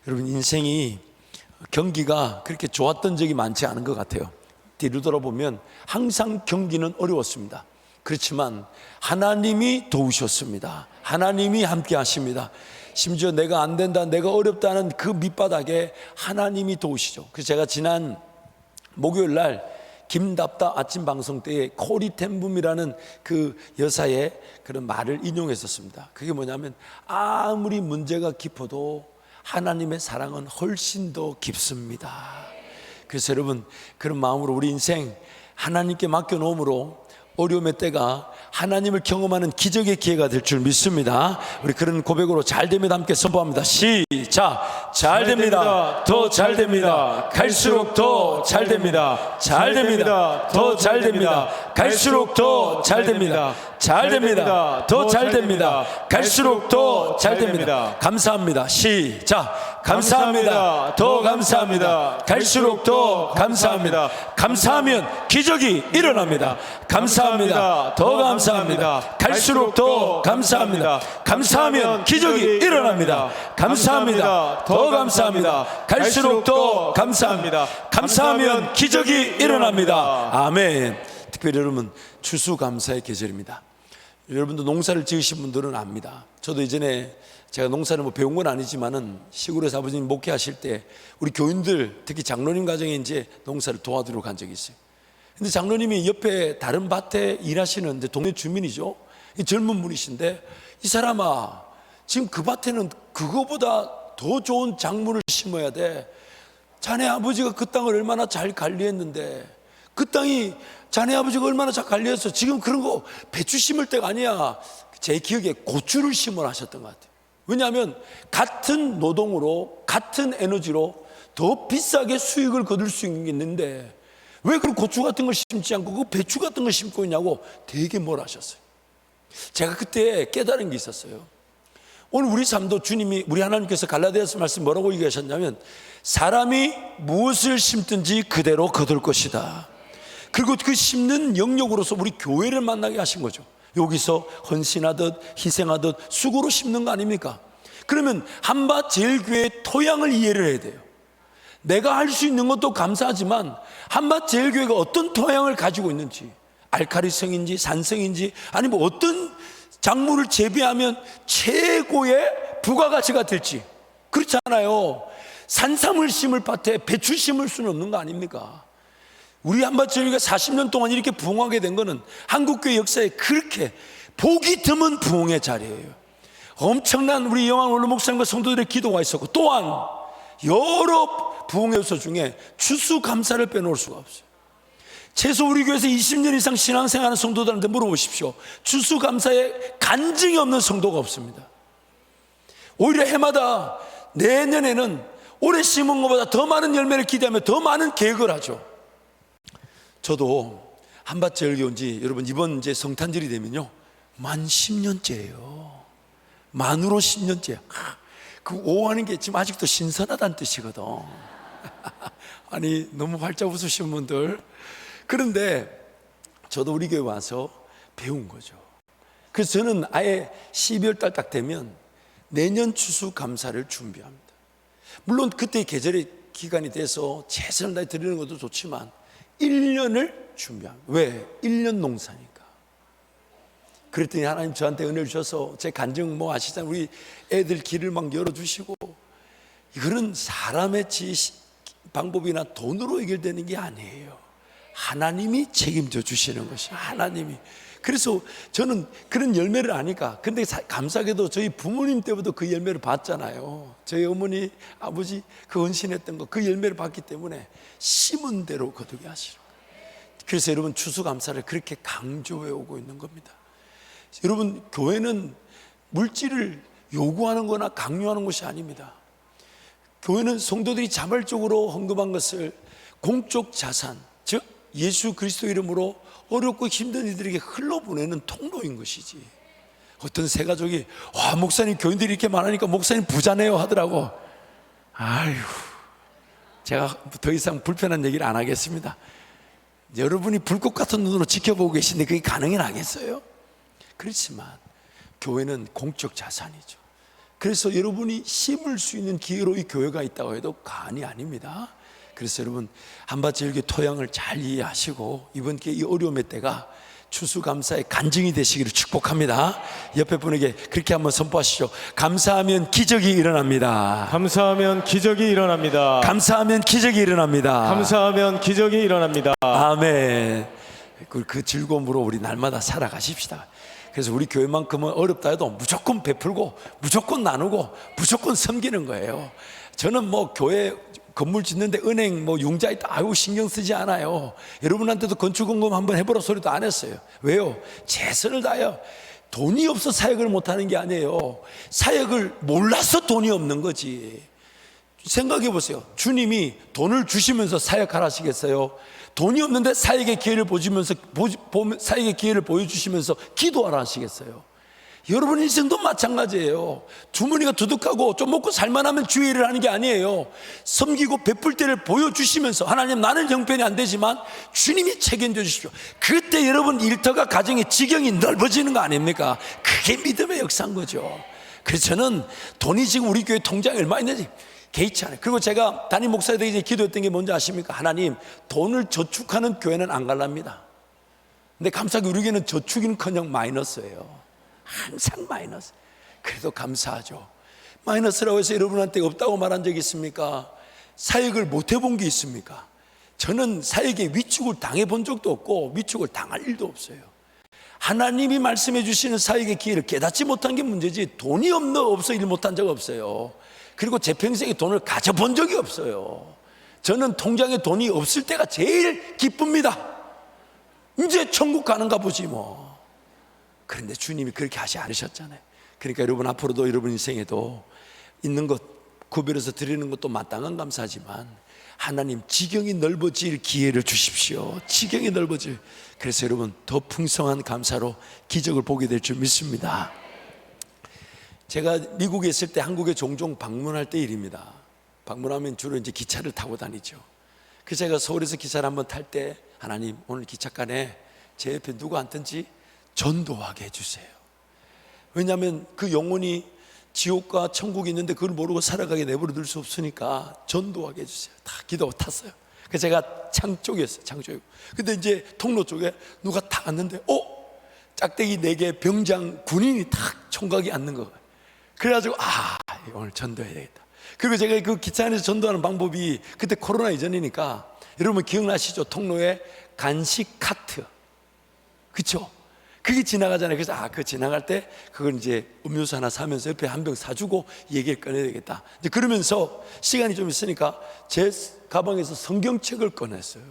여러분, 인생이 경기가 그렇게 좋았던 적이 많지 않은 것 같아요. 뒤로 돌아보면 항상 경기는 어려웠습니다. 그렇지만 하나님이 도우셨습니다. 하나님이 함께 하십니다. 심지어 내가 안 된다, 내가 어렵다는 그 밑바닥에 하나님이 도우시죠. 그래서 제가 지난 목요일 날 김답다 아침 방송 때에 코리 텐붐이라는 그 여사의 그런 말을 인용했었습니다. 그게 뭐냐면, 아무리 문제가 깊어도 하나님의 사랑은 훨씬 더 깊습니다. 그래서 여러분, 그런 마음으로 우리 인생 하나님께 맡겨놓음으로 어려움의 때가 하나님을 경험하는 기적의 기회가 될 줄 믿습니다. 우리 그런 고백으로 잘 됩니다 함께 선포합니다. 시작. 잘 됩니다. 더 잘 됩니다. 갈수록 더 잘 됩니다. 잘 됩니다. 더 잘 됩니다. 갈수록 더 잘 됩니다. 잘 됩니다. 더 잘 됩니다. 갈수록 더 잘 됩니다. 감사합니다. 시작. 감사합니다. 더 감사합니다. 갈수록 더 감사합니다. 감사하면 기적이 일어납니다. 감사합니다. 더 감사합니다. 갈수록 더 감사합니다. 감사하면 기적이 일어납니다. 감사합니다. 더 감사합니다. 갈수록 더 감사합니다. 감사하면 기적이 일어납니다. 아멘. 특별히 여러분, 추수감사의 계절입니다. 여러분도 농사를 지으신 분들은 압니다. 저도 예전에 제가 농사를 배운 건 아니지만은 시골에서 아버지님 목회하실 때 우리 교인들, 특히 장로님 가정에 이제 농사를 도와드리러 간 적이 있어요. 근데 장로님이 옆에 다른 밭에 일하시는 동네 주민이죠. 젊은 분이신데, 이 사람아, 지금 그 밭에는 그거보다 더 좋은 작물을 심어야 돼. 자네 아버지가 그 땅을 얼마나 잘 관리했는데, 그 땅이 자네 아버지가 얼마나 잘 관리했어. 지금 그런 거 배추 심을 때가 아니야. 제 기억에 고추를 심으라 하셨던 것 같아요. 왜냐하면 같은 노동으로, 같은 에너지로 더 비싸게 수익을 거둘 수 있는데 왜 그런 고추 같은 걸 심지 않고 그 배추 같은 걸 심고 있냐고 되게 뭐라 하셨어요. 제가 그때 깨달은 게 있었어요. 오늘 우리 삶도 주님이, 우리 하나님께서 갈라디아서 말씀 뭐라고 얘기하셨냐면, 사람이 무엇을 심든지 그대로 거둘 것이다. 그리고 그 심는 영역으로서 우리 교회를 만나게 하신 거죠. 여기서 헌신하듯 희생하듯 수고로 심는 거 아닙니까? 그러면 한밭 제일교회의 토양을 이해를 해야 돼요. 내가 할 수 있는 것도 감사하지만 한밭 제일교회가 어떤 토양을 가지고 있는지, 알칼리성인지 산성인지, 아니면 어떤 작물을 재배하면 최고의 부가가치가 될지, 그렇잖아요. 산삼을 심을 밭에 배추 심을 수는 없는 거 아닙니까? 우리 한밭제일교회가 40년 동안 이렇게 부흥하게 된 거는 한국교회 역사에 그렇게 복이 드문 부흥의 자리예요. 엄청난 우리 영왕 원로 목사님과 성도들의 기도가 있었고, 또한 여러 부흥의 요소 중에 추수감사를 빼놓을 수가 없어요. 최소 우리 교회에서 20년 이상 신앙생활하는 성도들한테 물어보십시오. 추수감사에 간증이 없는 성도가 없습니다. 오히려 해마다 내년에는 올해 심은 것보다 더 많은 열매를 기대하며 더 많은 계획을 하죠. 저도 한밭제일교회 온 지, 여러분, 이번 이제 성탄절이 되면요, 만 10년째예요. 만으로 10년째. 그 오하는 게 지금 아직도 신선하다는 뜻이거든. 아니, 너무 활짝 웃으시는 분들. 그런데 저도 우리 교회 와서 배운 거죠. 그래서 저는 아예 12월 달 딱 되면 내년 추수감사를 준비합니다. 물론 그때 계절의 기간이 돼서 최선을 다해 드리는 것도 좋지만 1년을 준비합니다. 왜? 1년 농사니까. 그랬더니 하나님 저한테 은혜를 주셔서, 제 간증 뭐 아시잖아요. 우리 애들 길을 막 열어주시고, 이거는 사람의 방법이나 돈으로 해결되는 게 아니에요. 하나님이 책임져 주시는 것이, 하나님이. 그래서 저는 그런 열매를 아니까. 근데 감사하게도 저희 부모님 때부터 그 열매를 봤잖아요. 저희 어머니, 아버지 그 헌신했던 거, 그 열매를 봤기 때문에 심은 대로 거두게 하시는 거예요. 그래서 여러분, 추수감사를 그렇게 강조해 오고 있는 겁니다. 여러분, 교회는 물질을 요구하는 거나 강요하는 것이 아닙니다. 교회는 성도들이 자발적으로 헌금한 것을 공적 자산, 즉 예수 그리스도 이름으로 어렵고 힘든 이들에게 흘러보내는 통로인 것이지. 어떤 새 가족이, 와, 목사님 교인들이 이렇게 많으니까 목사님 부자네요 하더라고. 아유, 제가 더 이상 불편한 얘기를 안 하겠습니다. 여러분이 불꽃 같은 눈으로 지켜보고 계신데 그게 가능이 나겠어요? 그렇지만 교회는 공적 자산이죠. 그래서 여러분이 심을 수 있는 기회로 이 교회가 있다고 해도 과언이 아닙니다. 그래서 여러분 한밭절기 토양을 잘 이해하시고 이번 기회 이 어려움의 때가 추수감사의 간증이 되시기를 축복합니다. 옆에 분에게 그렇게 한번 선포하시죠. 감사하면 기적이 일어납니다. 감사하면 기적이 일어납니다. 감사하면 기적이 일어납니다. 감사하면 기적이 일어납니다. 아멘. 그 즐거움으로 우리 날마다 살아가십시다. 그래서 우리 교회만큼은 어렵다 해도 무조건 베풀고 무조건 나누고 무조건 섬기는 거예요. 저는 뭐 교회 건물 짓는데 은행 뭐 융자 있다 아유 신경 쓰지 않아요. 여러분한테도 건축원금 한번 해보라 소리도 안 했어요. 왜요? 최선을 다해요. 돈이 없어 사역을 못하는 게 아니에요. 사역을 몰라서 돈이 없는 거지. 생각해 보세요. 주님이 돈을 주시면서 사역하라 하시겠어요? 돈이 없는데 사역의 기회를 사역의 기회를 보여주시면서 기도하라 하시겠어요? 여러분 인생도 마찬가지예요. 주머니가 두둑하고 좀 먹고 살만하면 주의 일을 하는 게 아니에요. 섬기고 베풀 때를 보여주시면서 하나님 나는 형편이 안 되지만 주님이 책임져 주십시오. 그때 여러분 일터가 가정의 지경이 넓어지는 거 아닙니까? 그게 믿음의 역사인 거죠. 그래서 저는 돈이 지금 우리 교회 통장에 얼마 있는지 개의치 않아요. 그리고 제가 담임 목사에 이제 기도했던 게 뭔지 아십니까? 하나님 돈을 저축하는 교회는 안 갈랍니다. 근데 감사하게 우리 교회는 저축은커녕 마이너스예요. 항상 마이너스. 그래도 감사하죠. 마이너스라고 해서 여러분한테 없다고 말한 적이 있습니까? 사역을 못 해본 게 있습니까? 저는 사역에 위축을 당해본 적도 없고 위축을 당할 일도 없어요. 하나님이 말씀해 주시는 사역의 기회를 깨닫지 못한 게 문제지 돈이 없어 일 못한 적 없어요. 그리고 제 평생에 돈을 가져본 적이 없어요. 저는 통장에 돈이 없을 때가 제일 기쁩니다. 이제 천국 가는가 보지 뭐. 그런데 주님이 그렇게 하지 않으셨잖아요. 그러니까 여러분 앞으로도 여러분 인생에도 있는 것 구별해서 드리는 것도 마땅한 감사하지만 하나님 지경이 넓어질 기회를 주십시오. 지경이 넓어질. 그래서 여러분 더 풍성한 감사로 기적을 보게 될 줄 믿습니다. 제가 미국에 있을 때 한국에 종종 방문할 때 일입니다. 방문하면 주로 이제 기차를 타고 다니죠. 그래서 제가 서울에서 기차를 한번 탈 때 하나님 오늘 기차간에 제 옆에 누가 앉든지 전도하게 해주세요. 왜냐하면 그 영혼이 지옥과 천국이 있는데 그걸 모르고 살아가게 내버려 둘 수 없으니까 전도하게 해주세요. 다 기도하고 탔어요. 그래서 제가 창 쪽이었어요. 창 쪽이고. 근데 이제 통로 쪽에 누가 탁 앉는데 짝대기 4개 병장 군인이 탁 총각이 앉는 거. 그래가지고 오늘 전도해야 되겠다. 그리고 제가 그 기차 안에서 전도하는 방법이 그때 코로나 이전이니까 여러분 기억나시죠? 통로에 간식 카트, 그쵸? 그게 지나가잖아요. 그래서 그 지나갈 때 그걸 이제 음료수 하나 사면서 옆에 한 병 사주고 얘기를 꺼내야 되겠다. 이제 그러면서 시간이 좀 있으니까 제 가방에서 성경책을 꺼냈어요.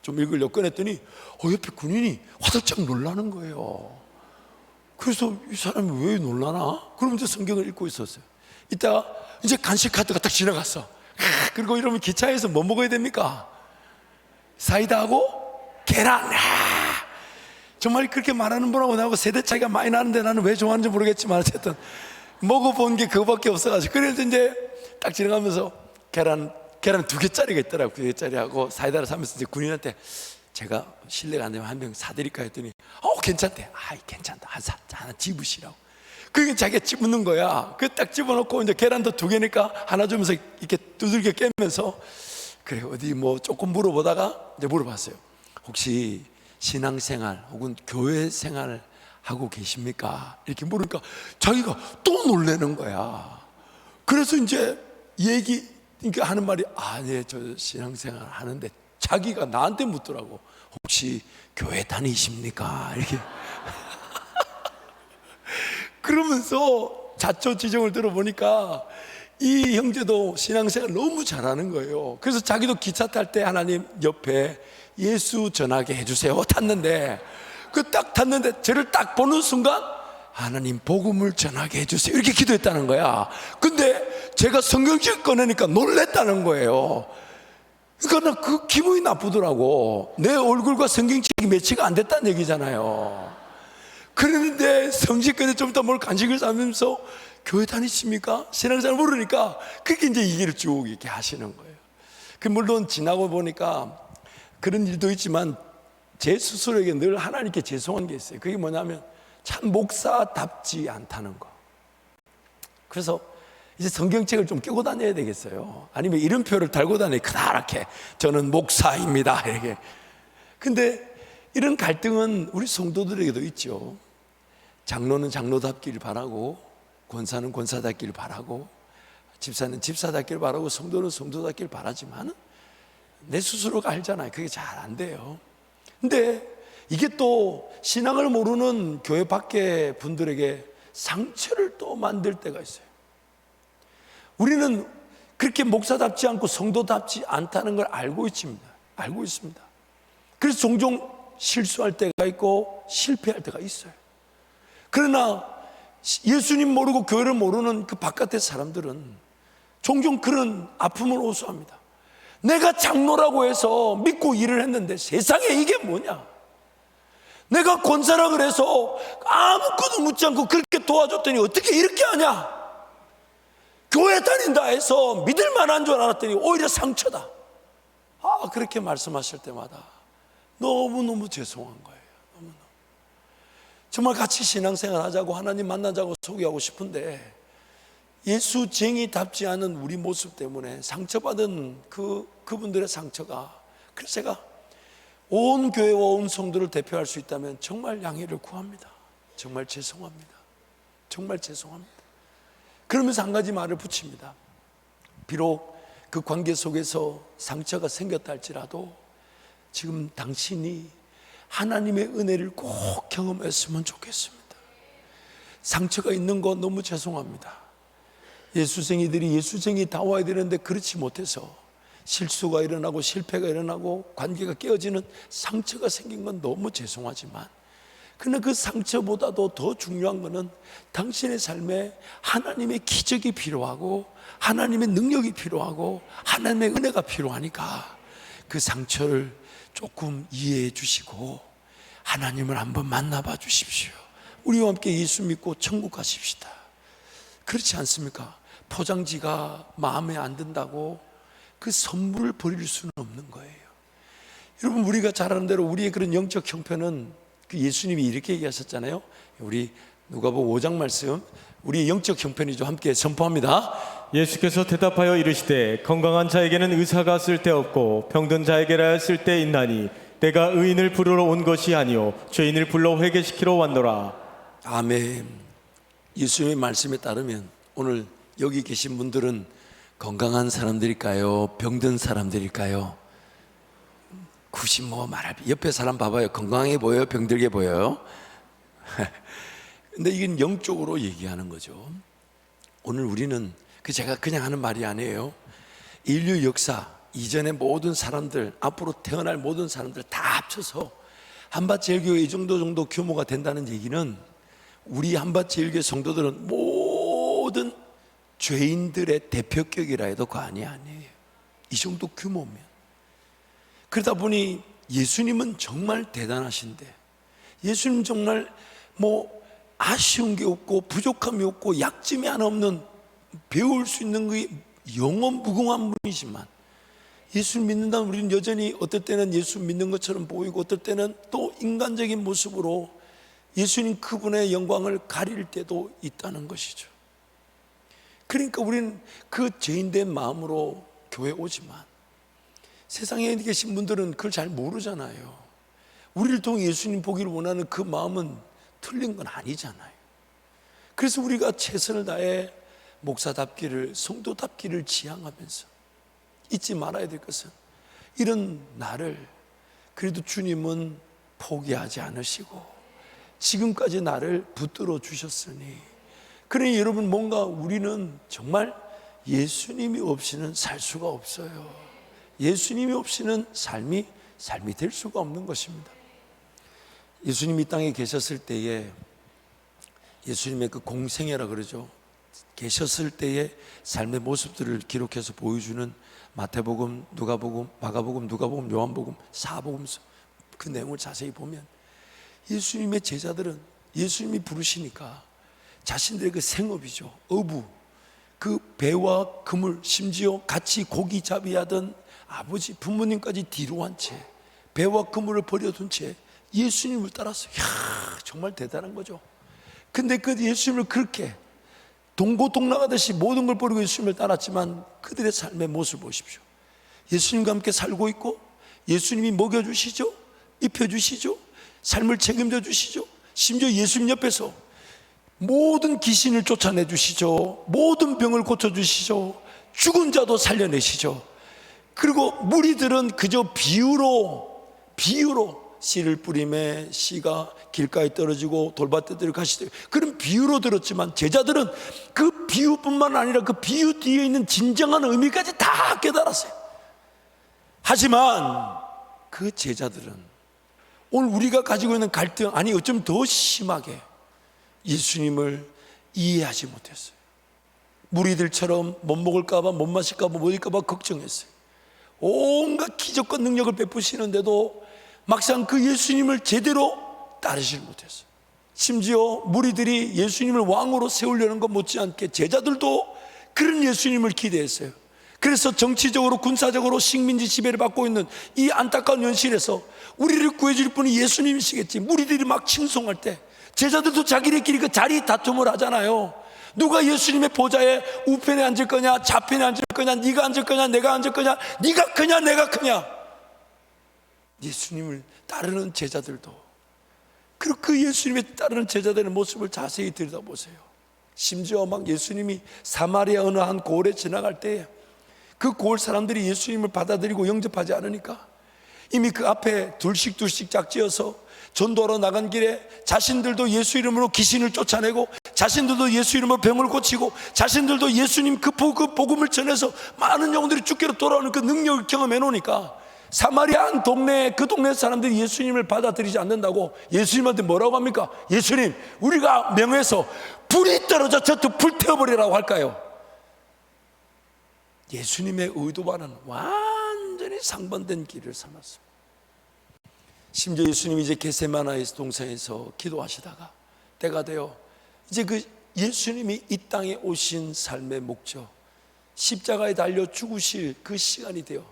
좀 읽으려고 꺼냈더니 옆에 군인이 화들짝 놀라는 거예요. 그래서 이 사람이 왜 놀라나? 그러면서 성경을 읽고 있었어요. 이따가 이제 간식 카트가 딱 지나갔어. 그리고 이러면 기차에서 뭐 먹어야 됩니까? 사이다하고 계란. 정말 그렇게 말하는 분하고 나하고 세대 차이가 많이 나는데 나는 왜 좋아하는지 모르겠지만 어쨌든 먹어본 게 그거밖에 없어가지고 그래서 이제 딱 지나가면서 계란 2개짜리가 있더라고요. 2개짜리하고 사이다를 사면서 이제 군인한테 제가 실례가 안 되면 한 병 사드릴까 했더니 괜찮대. 괜찮다. 하나 집으시라고. 그게 자기가 집는 거야. 그 딱 집어넣고 이제 계란도 2개니까 하나 주면서 이렇게 두들겨 깨면서 그래 어디 뭐 조금 물어보다가 이제 물어봤어요. 혹시 신앙생활 혹은 교회 생활 하고 계십니까? 이렇게 물으니까 자기가 또 놀라는 거야. 그래서 이제 그러니까 하는 말이 네, 저 신앙생활 하는데 자기가 나한테 묻더라고. 혹시 교회 다니십니까? 이렇게 그러면서 자초지종을 들어보니까 이 형제도 신앙생활 너무 잘하는 거예요. 그래서 자기도 기차 탈 때 하나님 옆에 예수 전하게 해주세요 탔는데 딱 탔는데 저를 딱 보는 순간 하나님 복음을 전하게 해주세요 이렇게 기도했다는 거야. 근데 제가 성경책 꺼내니까 놀랬다는 거예요. 그러니까 나 그 기분이 나쁘더라고. 내 얼굴과 성경책이 매치가 안 됐다는 얘기잖아요. 그랬는데 성직권에 좀 더 뭘 간식을 사면서 교회 다니십니까? 신앙생활 모르니까 그렇게 이제 이 길을 쭉 이렇게 하시는 거예요. 물론 지나고 보니까 그런 일도 있지만 제 스스로에게 늘 하나님께 죄송한 게 있어요. 그게 뭐냐면 참 목사답지 않다는 거. 그래서 이제 성경책을 좀 끼고 다녀야 되겠어요. 아니면 이름표를 달고 다녀야 크다랗게 저는 목사입니다 이렇게. 근데 이런 갈등은 우리 성도들에게도 있죠. 장로는 장로답기를 바라고, 권사는 권사답기를 바라고, 집사는 집사답기를 바라고, 성도는 성도답기를 바라지만 내 스스로가 알잖아요. 그게 잘 안 돼요. 근데 이게 또 신앙을 모르는 교회 밖에 분들에게 상처를 또 만들 때가 있어요. 우리는 그렇게 목사답지 않고 성도답지 않다는 걸 알고 있습니다. 알고 있습니다. 그래서 종종 실수할 때가 있고 실패할 때가 있어요. 그러나 예수님 모르고 교회를 모르는 그 바깥의 사람들은 종종 그런 아픔을 호소합니다. 내가 장로라고 해서 믿고 일을 했는데 세상에 이게 뭐냐? 내가 권사라 그래서 아무것도 묻지 않고 그렇게 도와줬더니 어떻게 이렇게 하냐? 교회 다닌다 해서 믿을 만한 줄 알았더니 오히려 상처다. 그렇게 말씀하실 때마다 너무너무 죄송한 거예요. 너무너무. 정말 같이 신앙생활 하자고 하나님 만나자고 소개하고 싶은데 예수쟁이답지 않은 우리 모습 때문에 상처받은 그분들의 상처가, 그래서 제가 온 교회와 온 성도를 대표할 수 있다면 정말 양해를 구합니다. 정말 죄송합니다. 정말 죄송합니다. 그러면서 한 가지 말을 붙입니다. 비록 그 관계 속에서 상처가 생겼다 할지라도 지금 당신이 하나님의 은혜를 꼭 경험했으면 좋겠습니다. 상처가 있는 거 너무 죄송합니다. 예수쟁이들이 예수쟁이 다 와야 되는데 그렇지 못해서 실수가 일어나고 실패가 일어나고 관계가 깨어지는 상처가 생긴 건 너무 죄송하지만, 그러나 그 상처보다도 더 중요한 것은 당신의 삶에 하나님의 기적이 필요하고 하나님의 능력이 필요하고 하나님의 은혜가 필요하니까 그 상처를 조금 이해해 주시고 하나님을 한번 만나봐 주십시오. 우리와 함께 예수 믿고 천국 가십시다. 그렇지 않습니까? 포장지가 마음에 안 든다고 그 선물을 버릴 수는 없는 거예요. 여러분, 우리가 잘 아는 대로 우리의 그런 영적 형편은 그 예수님이 이렇게 얘기하셨잖아요. 우리 누가복음 5장 말씀, 우리의 영적 형편이죠. 함께 선포합니다. 예수께서 대답하여 이르시되 건강한 자에게는 의사가 쓸데없고 병든 자에게라 쓸데있나니 내가 의인을 부르러 온 것이 아니요 죄인을 불러 회개시키러 왔노라. 아멘. 예수님의 말씀에 따르면 오늘 여기 계신 분들은 건강한 사람들일까요? 병든 사람들일까요? 굳이 뭐 말할, 옆에 사람 봐봐요. 건강해 보여요? 병들게 보여요? 근데 이건 영적으로 얘기하는 거죠. 오늘 우리는 제가 그냥 하는 말이 아니에요. 인류 역사 이전의 모든 사람들, 앞으로 태어날 모든 사람들 다 합쳐서 한밭제일교회 이 정도 규모가 된다는 얘기는 우리 한밭제일교회 성도들은 모든 죄인들의 대표격이라 해도 과언이 아니에요. 이 정도 규모면. 그러다 보니 예수님은 정말 대단하신데, 예수님 정말 뭐 아쉬운 게 없고 부족함이 없고 약점이 하나 없는, 배울 수 있는 게 영원 무궁한 분이지만 예수를 믿는다면 우리는 여전히 어떨 때는 예수 믿는 것처럼 보이고 어떨 때는 또 인간적인 모습으로 예수님 그분의 영광을 가릴 때도 있다는 것이죠. 그러니까 우리는 그 죄인된 마음으로 교회 오지만 세상에 계신 분들은 그걸 잘 모르잖아요. 우리를 통해 예수님 보기를 원하는 그 마음은 틀린 건 아니잖아요. 그래서 우리가 최선을 다해 목사답기를, 성도답기를 지향하면서 잊지 말아야 될 것은 이런 나를 그래도 주님은 포기하지 않으시고 지금까지 나를 붙들어 주셨으니, 그러니 여러분, 뭔가 우리는 정말 예수님이 없이는 살 수가 없어요. 예수님이 없이는 삶이 될 수가 없는 것입니다. 예수님이 이 땅에 계셨을 때에 예수님의 그 공생애라 그러죠. 계셨을 때의 삶의 모습들을 기록해서 보여주는 마태복음, 누가복음, 마가복음, 누가복음, 요한복음, 사복음서, 그 내용을 자세히 보면 예수님의 제자들은 예수님이 부르시니까 자신들의 그 생업이죠, 어부, 그 배와 그물, 심지어 같이 고기잡이 하던 아버지 부모님까지 뒤로 한 채 배와 그물을 버려둔 채 예수님을 따랐어요. 이야, 정말 대단한 거죠. 근데 그 예수님을 그렇게 동고동락하듯이 모든 걸 버리고 예수님을 따랐지만 그들의 삶의 모습을 보십시오. 예수님과 함께 살고 있고 예수님이 먹여주시죠, 입혀주시죠, 삶을 책임져 주시죠. 심지어 예수님 옆에서 모든 귀신을 쫓아내 주시죠, 모든 병을 고쳐주시죠, 죽은 자도 살려내시죠. 그리고 무리들은 그저 비유로 씨를 뿌림에 씨가 길가에 떨어지고 돌밭들을 가시되 그런 비유로 들었지만 제자들은 그 비유뿐만 아니라 그 비유 뒤에 있는 진정한 의미까지 다 깨달았어요. 하지만 그 제자들은 오늘 우리가 가지고 있는 갈등, 아니 어쩌면 더 심하게 예수님을 이해하지 못했어요. 무리들처럼 못 먹을까봐, 못 마실까봐, 못 입을까봐 걱정했어요. 온갖 기적과 능력을 베푸시는데도 막상 그 예수님을 제대로 따르질 못했어요. 심지어 무리들이 예수님을 왕으로 세우려는 것 못지않게 제자들도 그런 예수님을 기대했어요. 그래서 정치적으로, 군사적으로 식민지 지배를 받고 있는 이 안타까운 현실에서 우리를 구해줄 분이 예수님이시겠지, 무리들이 막 칭송할 때 제자들도 자기네끼리 그 자리 다툼을 하잖아요. 누가 예수님의 보좌에 우편에 앉을 거냐, 좌편에 앉을 거냐, 네가 앉을 거냐, 내가 앉을 거냐, 네가 크냐, 내가 크냐. 예수님을 따르는 제자들도, 그리고 그 예수님의 따르는 제자들의 모습을 자세히 들여다보세요. 심지어 막 예수님이 사마리아 어느 한 고을에 지나갈 때 그 고을 사람들이 예수님을 받아들이고 영접하지 않으니까 이미 그 앞에 둘씩 짝지어서 전도하러 나간 길에 자신들도 예수 이름으로 귀신을 쫓아내고 자신들도 예수 이름으로 병을 고치고 자신들도 예수님 그 복음을 전해서 많은 영혼들이 주께로 돌아오는 그 능력을 경험해 놓으니까 사마리아 한 동네, 그 동네 사람들이 예수님을 받아들이지 않는다고 예수님한테 뭐라고 합니까? 예수님, 우리가 명해서 불이 떨어져 저쪽 불태워버리라고 할까요? 예수님의 의도와는 완전히 상반된 길을 삼았습니다. 심지어 예수님이 이제 겟세마네 동산에서 기도하시다가 때가 되어 이제 그 예수님이 이 땅에 오신 삶의 목적, 십자가에 달려 죽으실 그 시간이 되어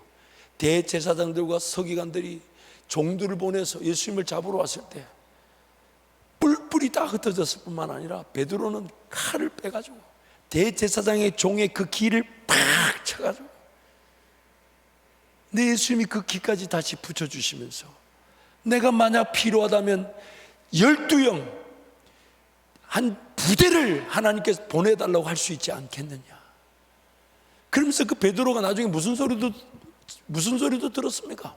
대제사장들과 서기관들이 종들을 보내서 예수님을 잡으러 왔을 때 뿔뿔이 다 흩어졌을 뿐만 아니라 베드로는 칼을 빼가지고 대제사장의 종의 그 귀를 팍 쳐가지고 내 예수님이 그 귀까지 다시 붙여주시면서 내가 만약 필요하다면 12영 한 부대를 하나님께서 보내달라고 할 수 있지 않겠느냐. 그러면서 그 베드로가 나중에 무슨 소리도 들었습니까?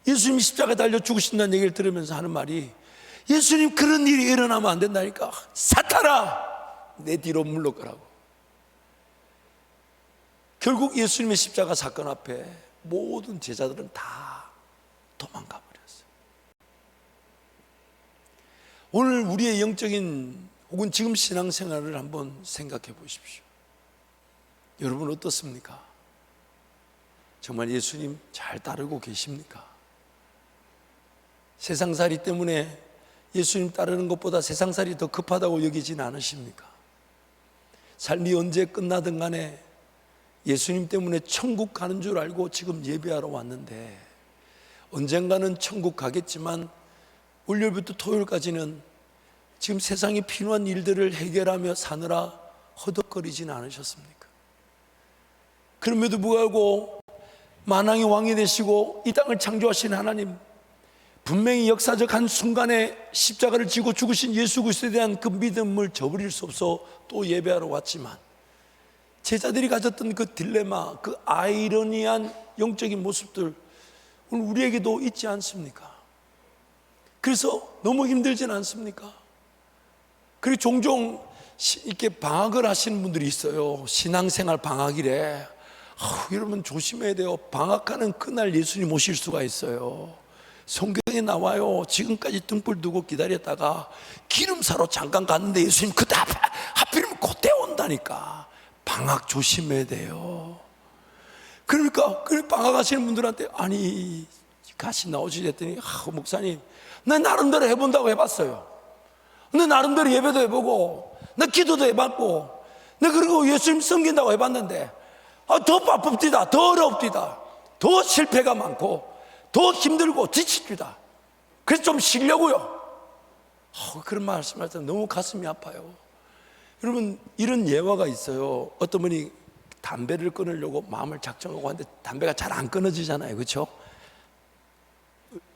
예수님이 십자가에 달려 죽으신다는 얘기를 들으면서 하는 말이, 예수님 그런 일이 일어나면 안 된다니까. 사탄아, 내 뒤로 물러가라고. 결국 예수님의 십자가 사건 앞에 모든 제자들은 다 도망가 버렸어요. 오늘 우리의 영적인 혹은 지금 신앙생활을 한번 생각해 보십시오. 여러분 어떻습니까? 정말 예수님 잘 따르고 계십니까? 세상살이 때문에 예수님 따르는 것보다 세상살이 더 급하다고 여기지는 않으십니까? 삶이 언제 끝나든 간에 예수님 때문에 천국 가는 줄 알고 지금 예배하러 왔는데, 언젠가는 천국 가겠지만 월요일부터 토요일까지는 지금 세상에 필요한 일들을 해결하며 사느라 허덕거리지는 않으셨습니까? 그럼에도 불구하고 만왕의 왕이 되시고 이 땅을 창조하신 하나님, 분명히 역사적 한 순간에 십자가를 지고 죽으신 예수 그리스도에 대한 그 믿음을 저버릴 수 없어 또 예배하러 왔지만, 제자들이 가졌던 그 딜레마, 그 아이러니한 영적인 모습들 오늘 우리에게도 있지 않습니까? 그래서 너무 힘들진 않습니까? 그리고 종종 이렇게 방학을 하시는 분들이 있어요. 신앙생활 방학이래. 여러분 조심해야 돼요. 방학하는 그날 예수님 오실 수가 있어요. 성경에 나와요. 지금까지 등불 두고 기다렸다가 기름 사러 잠깐 갔는데 예수님 그때 하필이면 그때 온다니까. 방학 조심해야 돼요. 그러니까 그 방학하시는 분들한테 아니 같이 나오시지 했더니 목사님 나 나름대로 해본다고 해봤어요. 나 나름대로 예배도 해보고 나 기도도 해봤고 나 그리고 예수님 섬긴다고 해봤는데 더 바쁩디다, 더 어렵디다, 더 실패가 많고 더 힘들고 지칩니다. 그래서 좀 쉬려고요. 그런 말씀할 때 너무 가슴이 아파요. 여러분, 이런 예화가 있어요. 어떤 분이 담배를 끊으려고 마음을 작정하고 하는데 담배가 잘 안 끊어지잖아요. 그렇죠?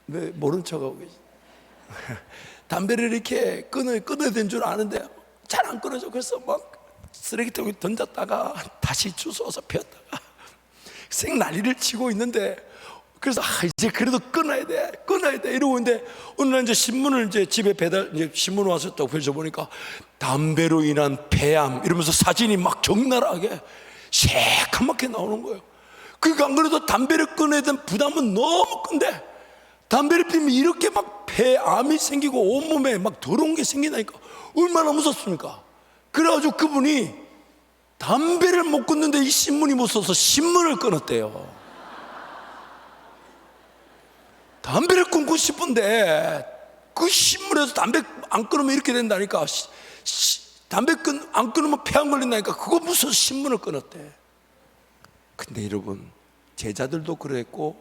왜 모른 척하고 계시? 담배를 이렇게 끊어야 되는 줄 아는데 잘 안 끊어져. 그래서 막 쓰레기통에 던졌다가 다시 주워서 피웠다가 생 난리를 치고 있는데, 그래서 이제 그래도 끊어야 돼 이러고 있는데, 어느 날 이제 신문을 이제 집에 이제 신문 와서 또 펼쳐보니까 담배로 인한 폐암 이러면서 사진이 막 적나라하게 새카맣게 나오는 거예요. 그러니까 안 그래도 담배를 끊어야 되는 부담은 너무 큰데, 담배를 피우면 이렇게 막 폐암이 생기고 온몸에 막 더러운 게 생기니까 얼마나 무섭습니까? 그래가지고 그분이 담배를 못 끊는데 이 신문이 무서워서 신문을 끊었대요. 담배를 끊고 싶은데 그 신문에서 담배 안 끊으면 이렇게 된다니까, 담배 안 끊으면 폐암 걸린다니까, 그거 무서워서 신문을 끊었대. 근데 여러분, 제자들도 그랬고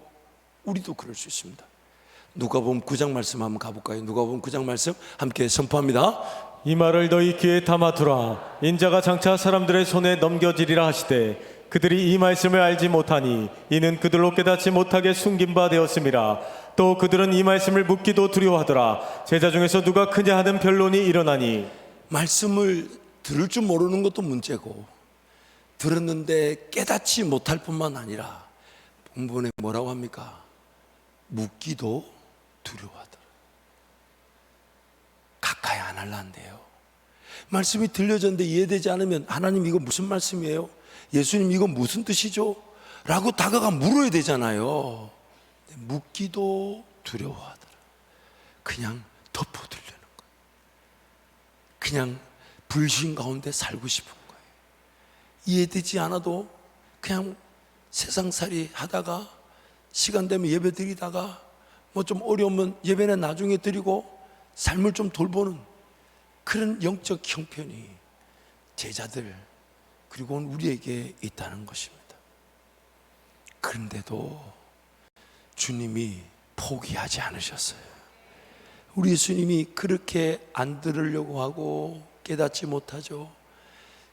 우리도 그럴 수 있습니다. 누가복음 9장 말씀 한번 가볼까요? 누가복음 9장 말씀 함께 선포합니다. 이 말을 너희 귀에 담아두라. 인자가 장차 사람들의 손에 넘겨지리라 하시되 그들이 이 말씀을 알지 못하니 이는 그들로 깨닫지 못하게 숨긴 바 되었음이라. 또 그들은 이 말씀을 묻기도 두려워하더라. 제자 중에서 누가 크냐 하는 변론이 일어나니, 말씀을 들을 줄 모르는 것도 문제고, 들었는데 깨닫지 못할 뿐만 아니라 본문에 뭐라고 합니까? 묻기도 두려워하더라. 가까이 안 할란대요. 말씀이 들려졌는데 이해되지 않으면 하나님 이거 무슨 말씀이에요? 예수님 이거 무슨 뜻이죠? 라고 다가가 물어야 되잖아요. 묻기도 두려워하더라. 그냥 덮어두려는 거예요. 그냥 불신 가운데 살고 싶은 거예요. 이해되지 않아도 그냥 세상살이 하다가 시간 되면 예배 드리다가 뭐 좀 어려우면 예배는 나중에 드리고 삶을 좀 돌보는 그런 영적 형편이 제자들 그리고 우리에게 있다는 것입니다. 그런데도 주님이 포기하지 않으셨어요. 우리 예수님이 그렇게 안 들으려고 하고 깨닫지 못하죠.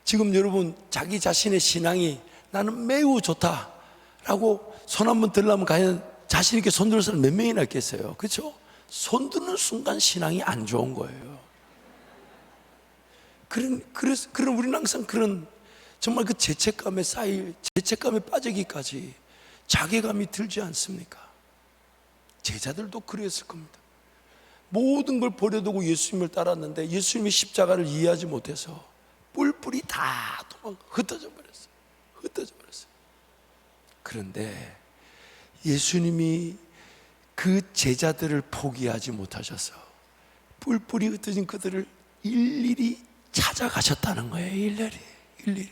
지금 여러분, 자기 자신의 신앙이 나는 매우 좋다라고 손 한번 들려면 과연 자신 있게 손 들 사람 몇 명이나 있겠어요? 그렇죠? 손 드는 순간 신앙이 안 좋은 거예요. 그런 우리는 항상 그런 정말 그 죄책감에 빠지기까지 자괴감이 들지 않습니까? 제자들도 그랬을 겁니다. 모든 걸 버려두고 예수님을 따랐는데 예수님이 십자가를 이해하지 못해서 뿔뿔이 다 흩어져 버렸어요. 그런데 예수님이 그 제자들을 포기하지 못하셔서 뿔뿔이 흩어진 그들을 일일이 찾아가셨다는 거예요. 일일이.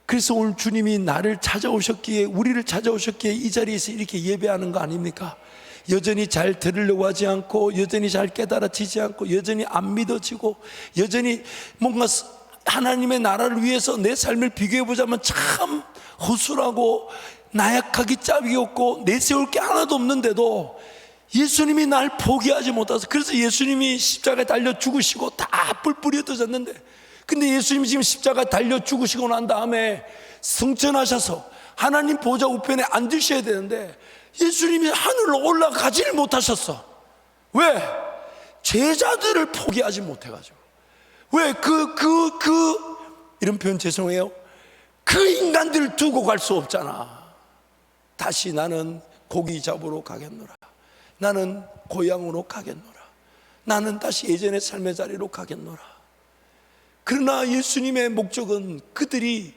그래서 오늘 주님이 나를 찾아오셨기에, 우리를 찾아오셨기에 이 자리에서 이렇게 예배하는 거 아닙니까? 여전히 잘 들으려고 하지 않고, 여전히 잘 깨달아지지 않고, 여전히 안 믿어지고, 여전히 뭔가 하나님의 나라를 위해서 내 삶을 비교해보자면 참 허술하고 나약하기 짝이 없고 내세울 게 하나도 없는데도 예수님이 날 포기하지 못해서, 그래서 예수님이 십자가에 달려 죽으시고 다 뿔뿔이 흩어졌는데, 근데 예수님이 지금 십자가에 달려 죽으시고 난 다음에 승천하셔서 하나님 보좌 우편에 앉으셔야 되는데 예수님이 하늘로 올라가지를 못하셨어. 왜? 제자들을 포기하지 못해가지고. 왜? 이런 표현 죄송해요. 그 인간들을 두고 갈 수 없잖아. 다시 나는 고기 잡으러 가겠노라. 나는 고향으로 가겠노라. 나는 다시 예전의 삶의 자리로 가겠노라. 그러나 예수님의 목적은 그들이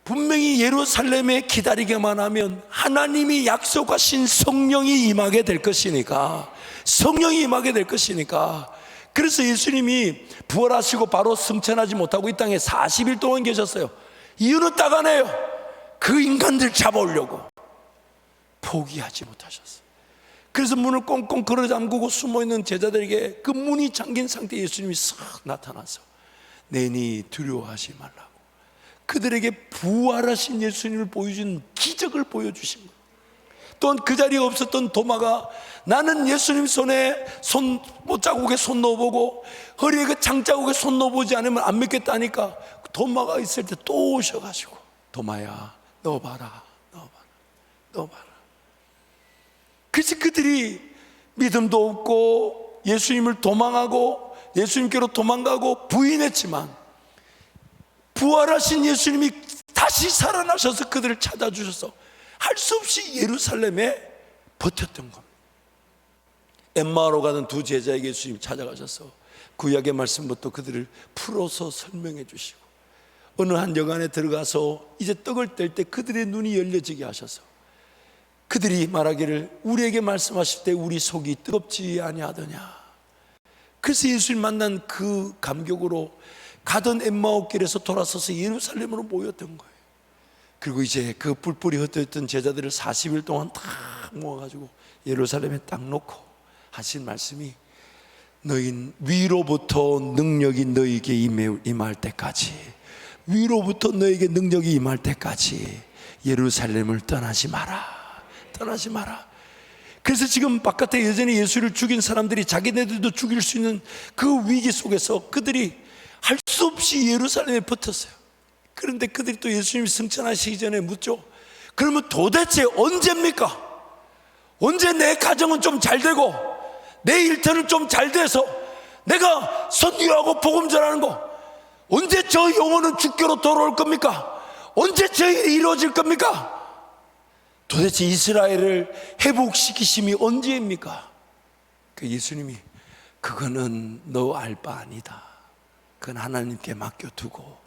분명히 예루살렘에 기다리게만 하면 하나님이 약속하신 성령이 임하게 될 것이니까, 그래서 예수님이 부활하시고 바로 승천하지 못하고 이 땅에 40일 동안 계셨어요. 이유는 딱 하나예요. 그 인간들 잡아오려고. 포기하지 못하셨어요. 그래서 문을 꽁꽁 걸어 잠그고 숨어있는 제자들에게 그 문이 잠긴 상태에 예수님이 싹 나타나서 내니 두려워하지 말라고 그들에게 부활하신 예수님을 보여준 기적을 보여주신 거예요. 또한 그 자리에 없었던 도마가 나는 예수님 손에 자국에 손 넣어보고 허리에 그 장자국에 손 넣어보지 않으면 안 믿겠다니까 도마가 있을 때 또 오셔가지고 도마야 넣어봐라. 그래서 그들이 믿음도 없고 예수님을 도망하고 예수님께로 도망가고 부인했지만 부활하신 예수님이 다시 살아나셔서 그들을 찾아주셔서 할 수 없이 예루살렘에 버텼던 겁니다. 엠마오로 가던 두 제자에게 예수님이 찾아가셔서 구약의 말씀부터 그들을 풀어서 설명해 주시고 어느 한 여관에 들어가서 이제 떡을 뗄 때 그들의 눈이 열려지게 하셔서 그들이 말하기를 우리에게 말씀하실 때 우리 속이 뜨겁지 아니하더냐. 그래서 예수님 만난 그 감격으로 가던 엠마오 길에서 돌아서서 예루살렘으로 모였던 거예요. 그리고 이제 그 뿔뿔이 흩어졌던 제자들을 40일 동안 다 모아가지고 예루살렘에 딱 놓고 하신 말씀이 너희 위로부터 능력이 너에게 임할 때까지, 위로부터 너에게 능력이 임할 때까지 예루살렘을 떠나지 마라. 그래서 지금 바깥에 여전히 예수를 죽인 사람들이 자기네들도 죽일 수 있는 그 위기 속에서 그들이 할 수 없이 예루살렘에 버텼어요. 그런데 그들이 또 예수님이 승천하시기 전에 묻죠. 그러면 도대체 언제입니까? 언제 내 가정은 좀 잘 되고 내 일터는 좀 잘 돼서 내가 선교하고 복음 전하는 거, 언제 저 영혼은 주께로 돌아올 겁니까? 언제 저 일이 이루어질 겁니까? 도대체 이스라엘을 회복시키심이 언제입니까? 그 예수님이 그거는 너 알 바 아니다. 그건 하나님께 맡겨두고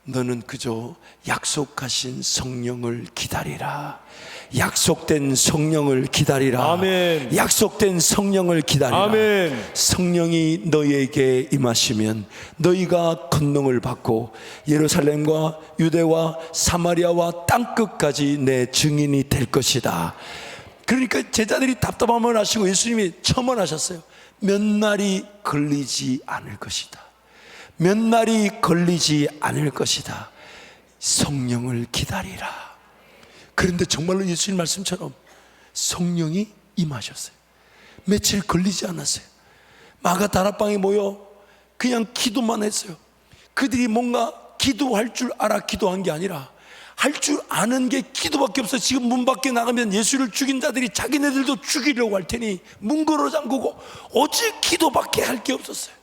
너는 그저 약속하신 성령을 기다리라. 약속된 성령을 기다리라. 아멘. 약속된 성령을 기다리라. 아멘. 성령이 너희에게 임하시면 너희가 권능을 받고 예루살렘과 유대와 사마리아와 땅끝까지 내 증인이 될 것이다. 그러니까 제자들이 답답함을 하시고 예수님이 첨언하셨어요. 몇 날이 걸리지 않을 것이다. 몇 날이 걸리지 않을 것이다. 성령을 기다리라. 그런데 정말로 예수님 말씀처럼 성령이 임하셨어요. 며칠 걸리지 않았어요. 마가 다락방에 모여 그냥 기도만 했어요. 그들이 뭔가 기도할 줄 알아 기도한 게 아니라 할 줄 아는 게 기도밖에 없어요. 지금 문 밖에 나가면 예수를 죽인 자들이 자기네들도 죽이려고 할 테니 문 걸어 잠그고 오직 기도밖에 할 게 없었어요.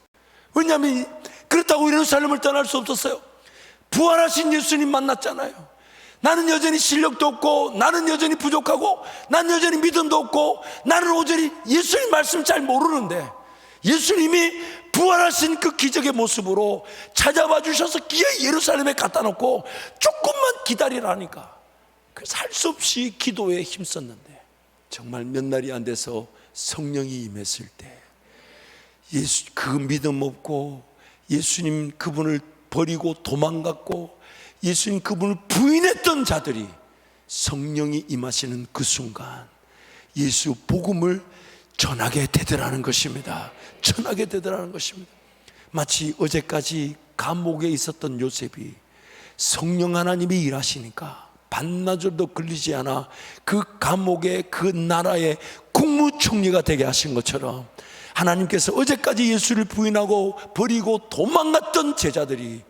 왜냐하면 그렇다고 예루살렘을 떠날 수 없었어요. 부활하신 예수님 만났잖아요. 나는 여전히 실력도 없고 나는 여전히 부족하고 나는 여전히 믿음도 없고 나는 오전히 예수님 말씀 잘 모르는데 예수님이 부활하신 그 기적의 모습으로 찾아와 주셔서 기어이 예루살렘에 갖다 놓고 조금만 기다리라니까. 그래서 할 수 없이 기도에 힘썼는데 정말 몇 날이 안 돼서 성령이 임했을 때 그 믿음 없고 예수님 그분을 버리고 도망갔고 예수님 그분을 부인했던 자들이 성령이 임하시는 그 순간 예수 복음을 전하게 되더라는 것입니다. 전하게 되더라는 것입니다. 마치 어제까지 감옥에 있었던 요셉이 성령 하나님이 일하시니까 반나절도 걸리지 않아 그 감옥의 그 나라의 국무총리가 되게 하신 것처럼 하나님께서 어제까지 예수를 부인하고 버리고 도망갔던 제자들이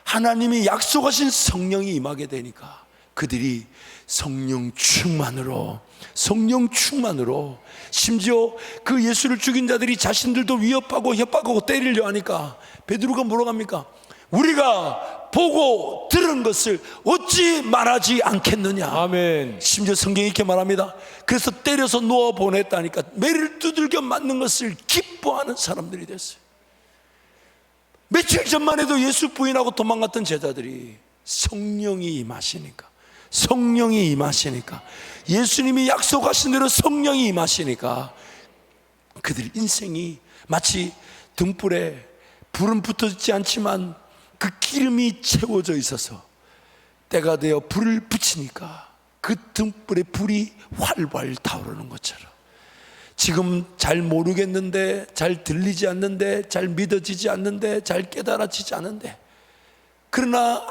하나님이 약속하신 성령이 임하게 되니까 그들이 성령 충만으로 심지어 그 예수를 죽인 자들이 자신들도 위협하고 협박하고 때리려 하니까 베드로가 뭐라고 합니까? 우리가 보고 들은 것을 어찌 말하지 않겠느냐. 아멘. 심지어 성경이 이렇게 말합니다. 그래서 때려서 놓아 보냈다니까 매를 두들겨 맞는 것을 기뻐하는 사람들이 됐어요. 며칠 전만 해도 예수 부인하고 도망갔던 제자들이 성령이 임하시니까 예수님이 약속하신 대로 성령이 임하시니까 그들 인생이 마치 등불에 불은 붙어있지 않지만 그 기름이 채워져 있어서 때가 되어 불을 붙이니까 그 등불에 불이 활활 타오르는 것처럼 지금 잘 모르겠는데, 잘 들리지 않는데, 잘 믿어지지 않는데, 잘 깨달아지지 않는데, 그러나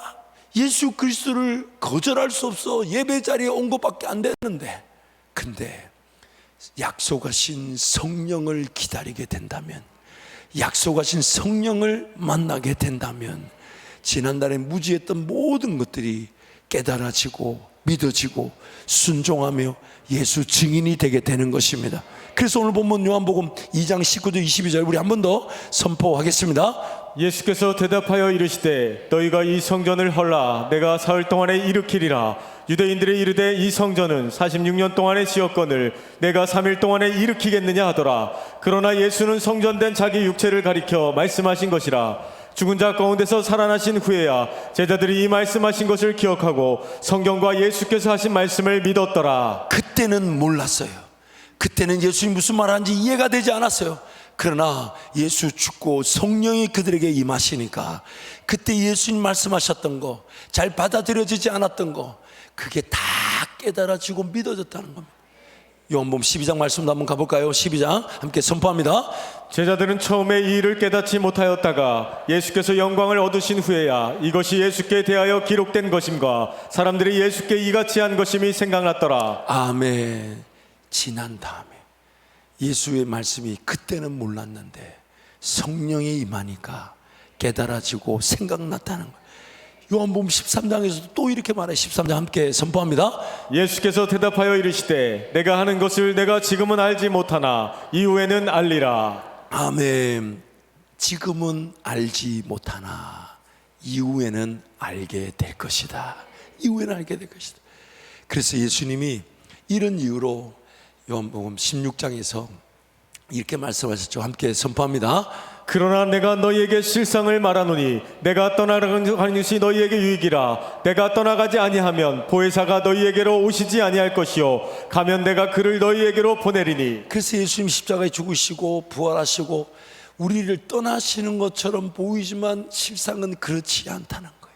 예수 그리스도를 거절할 수 없어 예배 자리에 온 것밖에 안 되는데 근데 약속하신 성령을 기다리게 된다면, 약속하신 성령을 만나게 된다면 지난달에 무지했던 모든 것들이 깨달아지고 믿어지고 순종하며 예수 증인이 되게 되는 것입니다. 그래서 오늘 본문 요한복음 2장 19절 22절 우리 한 번 더 선포하겠습니다. 예수께서 대답하여 이르시되 너희가 이 성전을 헐라 내가 사흘 동안에 일으키리라. 유대인들이 이르되 이 성전은 46년 동안에 지었거늘 내가 3일 동안에 일으키겠느냐 하더라. 그러나 예수는 성전된 자기 육체를 가리켜 말씀하신 것이라. 죽은 자 가운데서 살아나신 후에야 제자들이 이 말씀하신 것을 기억하고 성경과 예수께서 하신 말씀을 믿었더라. 그때는 몰랐어요. 그때는 예수님이 무슨 말하는지 이해가 되지 않았어요. 그러나 예수 죽고 성령이 그들에게 임하시니까 그때 예수님 말씀하셨던 거, 잘 받아들여지지 않았던 거, 그게 다 깨달아지고 믿어졌다는 겁니다. 요한복음 12장 말씀도 한번 가볼까요? 12장 함께 선포합니다. 제자들은 처음에 이 일을 깨닫지 못하였다가 예수께서 영광을 얻으신 후에야 이것이 예수께 대하여 기록된 것임과 사람들이 예수께 이같이 한 것임이 생각났더라. 아멘. 지난 다음에 예수의 말씀이 그때는 몰랐는데 성령이 임하니까 깨달아지고 생각났다는 거예요. 요한복음 13장에서도 또 이렇게 말해. 13장 함께 선포합니다. 예수께서 대답하여 이르시되 내가 하는 것을 내가 지금은 알지 못하나 이후에는 알리라. 아멘. 지금은 알지 못하나 이후에는 알게 될 것이다. 이후에는 알게 될 것이다. 그래서 예수님이 이런 이유로 요한복음 16장에서 이렇게 말씀하셨죠. 함께 선포합니다. 그러나 내가 너희에게 실상을 말하노니 내가 떠나가는 것이 너희에게 유익이라. 내가 떠나가지 아니하면 보혜사가 너희에게로 오시지 아니할 것이요 가면 내가 그를 너희에게로 보내리니. 그래서 예수님 십자가에 죽으시고 부활하시고 우리를 떠나시는 것처럼 보이지만 실상은 그렇지 않다는 거예요.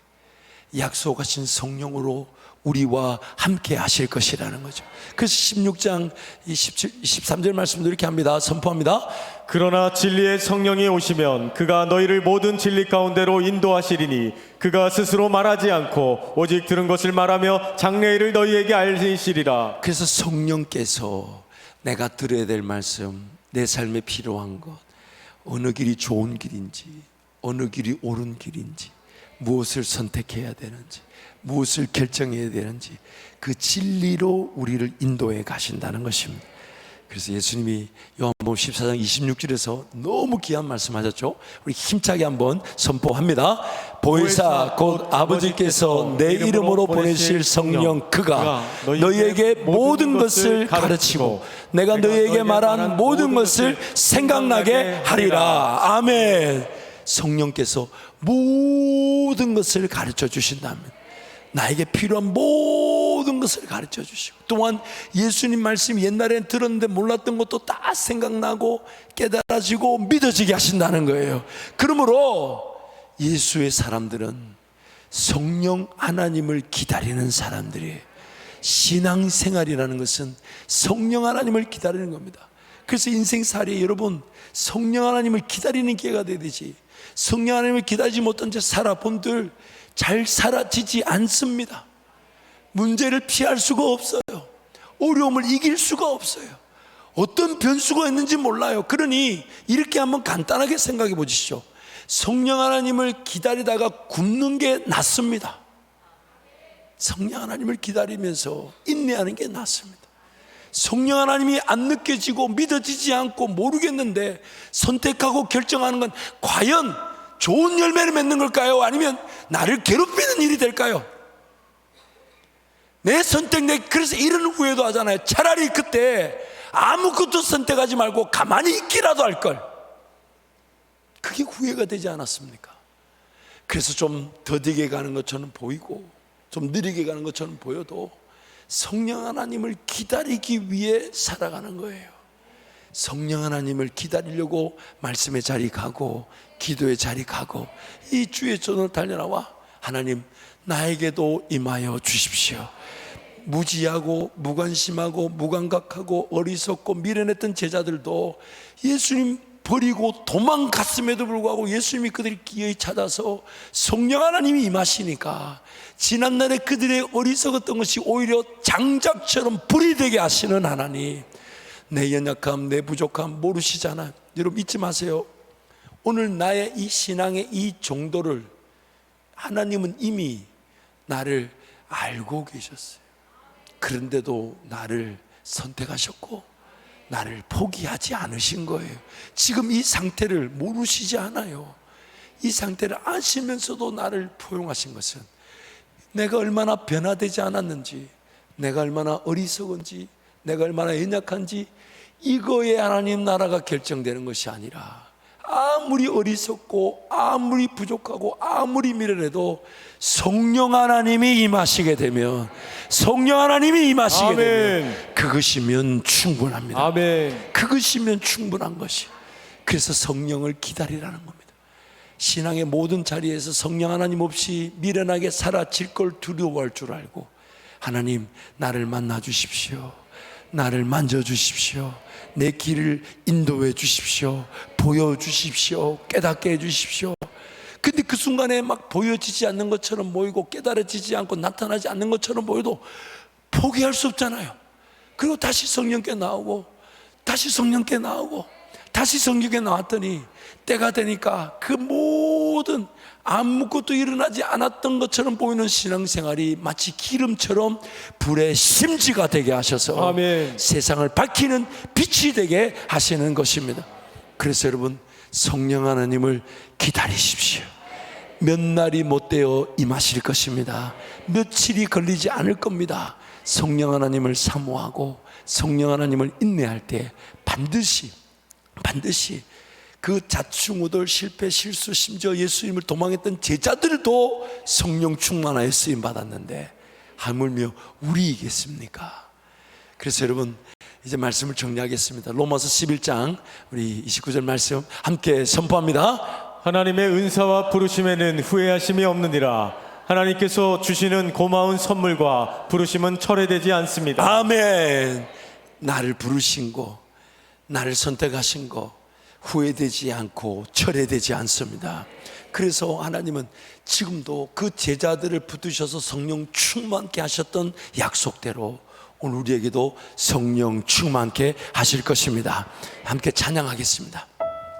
약속하신 성령으로 우리와 함께 하실 것이라는 거죠. 그래서 16장 23절 말씀도 이렇게 합니다. 선포합니다. 그러나 진리의 성령이 오시면 그가 너희를 모든 진리 가운데로 인도하시리니 그가 스스로 말하지 않고 오직 들은 것을 말하며 장래일을 너희에게 알리시리라. 그래서 성령께서 내가 들어야 될 말씀, 내 삶에 필요한 것, 어느 길이 좋은 길인지, 어느 길이 옳은 길인지, 무엇을 선택해야 되는지, 무엇을 결정해야 되는지 그 진리로 우리를 인도해 가신다는 것입니다. 그래서 예수님이 요한복음 14장 26절에서 너무 귀한 말씀하셨죠. 우리 힘차게 한번 선포합니다. 보혜사 곧 아버지께서 내 이름으로 보내실 성령 그가 너희에게 모든 것을 가르치고 내가 너희에게 말한 모든 것을 생각나게 하리라. 아멘. 성령께서 모든 것을 가르쳐 주신다면 나에게 필요한 모든 것을 가르쳐 주시고 또한 예수님 말씀이 옛날엔 들었는데 몰랐던 것도 다 생각나고 깨달아지고 믿어지게 하신다는 거예요. 그러므로 예수의 사람들은 성령 하나님을 기다리는 사람들이에요. 신앙생활이라는 것은 성령 하나님을 기다리는 겁니다. 그래서 인생살이에 여러분 성령 하나님을 기다리는 기회가 돼야 되지. 성령 하나님을 기다리지 못한 채 살아본들 잘 살아지지 않습니다. 문제를 피할 수가 없어요. 어려움을 이길 수가 없어요. 어떤 변수가 있는지 몰라요. 그러니 이렇게 한번 간단하게 생각해 보십시오. 성령 하나님을 기다리다가 굶는 게 낫습니다. 성령 하나님을 기다리면서 인내하는 게 낫습니다. 성령 하나님이 안 느껴지고 믿어지지 않고 모르겠는데 선택하고 결정하는 건 과연 좋은 열매를 맺는 걸까요? 아니면 나를 괴롭히는 일이 될까요? 내 선택, 그래서 이런 후회도 하잖아요. 차라리 그때 아무것도 선택하지 말고 가만히 있기라도 할 걸. 그게 후회가 되지 않았습니까? 그래서 좀 더디게 가는 것처럼 보이고 좀 느리게 가는 것처럼 보여도 성령 하나님을 기다리기 위해 살아가는 거예요. 성령 하나님을 기다리려고 말씀의 자리 가고 기도의 자리 가고 이 주의 전을 달려나와 하나님 나에게도 임하여 주십시오. 무지하고 무관심하고 무감각하고 어리석고 미련했던 제자들도 예수님 버리고 도망갔음에도 불구하고 예수님이 그들을 기어이 찾아서 성령 하나님이 임하시니까 지난날에 그들의 어리석었던 것이 오히려 장작처럼 불이 되게 하시는 하나님, 내 연약함, 내 부족함 모르시잖아요. 여러분 잊지 마세요. 오늘 나의 이 신앙의 이 정도를 하나님은 이미 나를 알고 계셨어요. 그런데도 나를 선택하셨고 나를 포기하지 않으신 거예요. 지금 이 상태를 모르시지 않아요. 이 상태를 아시면서도 나를 포용하신 것은 내가 얼마나 변화되지 않았는지, 내가 얼마나 어리석은지, 내가 얼마나 연약한지, 이거에 하나님 나라가 결정되는 것이 아니라 아무리 어리석고 아무리 부족하고 아무리 미련해도 성령 하나님이 임하시게 되면, 성령 하나님이 임하시게 아멘. 되면 그것이면 충분합니다. 아멘. 그것이면 충분한 것이. 그래서 성령을 기다리라는 겁니다. 신앙의 모든 자리에서 성령 하나님 없이 미련하게 사라질 걸 두려워할 줄 알고, 하나님 나를 만나 주십시오, 나를 만져주십시오, 내 길을 인도해 주십시오, 보여주십시오, 깨닫게 해주십시오. 근데 그 순간에 막 보여지지 않는 것처럼 보이고 깨달아지지 않고 나타나지 않는 것처럼 보여도 포기할 수 없잖아요. 그리고 다시 성령께 나오고 다시 성령께 나오고 다시 성령께 나왔더니 때가 되니까 그 모든 아무것도 일어나지 않았던 것처럼 보이는 신앙생활이 마치 기름처럼 불의 심지가 되게 하셔서 아멘. 세상을 밝히는 빛이 되게 하시는 것입니다. 그래서 여러분, 성령 하나님을 기다리십시오. 몇 날이 못 되어 임하실 것입니다. 며칠이 걸리지 않을 겁니다. 성령 하나님을 사모하고 성령 하나님을 인내할 때 반드시 그 자충우돌, 실패, 실수, 심지어 예수님을 도망했던 제자들도 성령 충만하여 쓰임 받았는데 하물며 우리이겠습니까? 그래서 여러분, 이제 말씀을 정리하겠습니다. 로마서 11장 우리 29절 말씀 함께 선포합니다. 하나님의 은사와 부르심에는 후회하심이 없느니라. 하나님께서 주시는 고마운 선물과 부르심은 철회되지 않습니다. 아멘. 나를 부르신 거, 나를 선택하신 거 후회되지 않고 철회되지 않습니다. 그래서 하나님은 지금도 그 제자들을 붙드셔서 성령 충만케 하셨던 약속대로 오늘 우리에게도 성령 충만케 하실 것입니다. 함께 찬양하겠습니다.